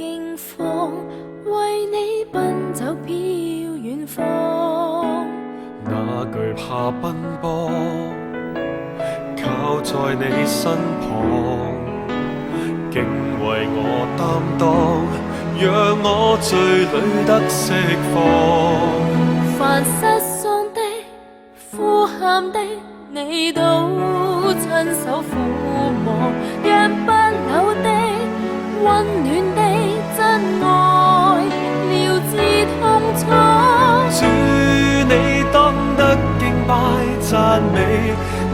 驚慌，為你奔走飄遠方。哪懼怕奔波，靠在你身旁，竟為我擔當，讓我醉裏得釋放。凡失喪的、呼喊的，你都親手撫摸，讓不朽的、溫暖的真愛療治痛楚。主，你當得敬拜讚美，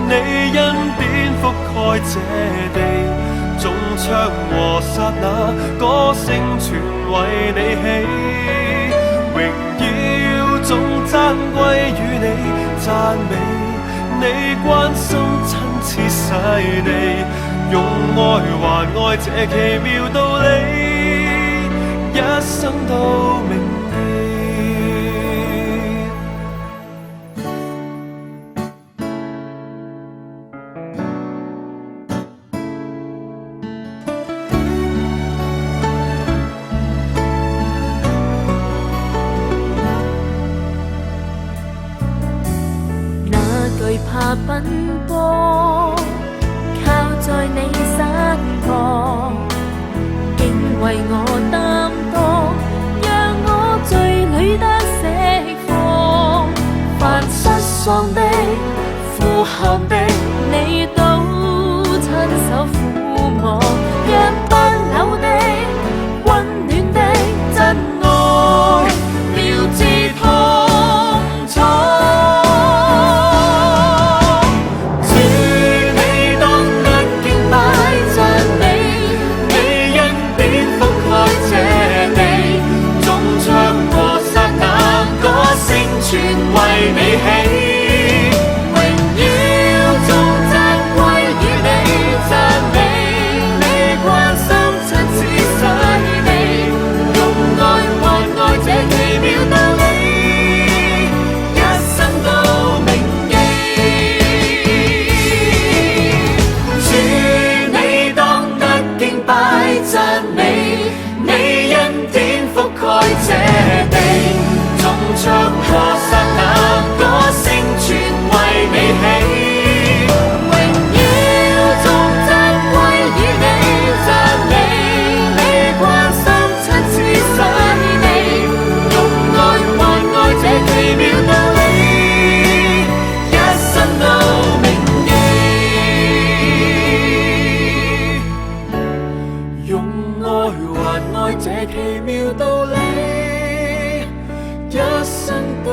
你恩典覆蓋這地，眾唱和剎那歌聲全為你起，榮耀總讚歸於你，讚美你關心親切細膩，用愛還愛這奇妙道理，一生都銘記。懼怕奔波，靠在你身旁，竟為我擔當，讓我醉裏得釋放。凡失喪的、呼喊的，你都親手撫摸，讓不朽的、溫暖的真愛療治痛楚。全為你起，榮耀頌讚歸於你，讚美你關心親切細膩，用愛還愛這奇妙道理，一生都銘記。主，你當得敬拜讚美，你恩典覆蓋這地，眾唱和剎那歌聲全為你起，榮耀頌讚歸於你，讚美你關心親切細膩，用愛還愛這奇妙道理，一生都銘記，用愛還愛這奇妙道理，一生都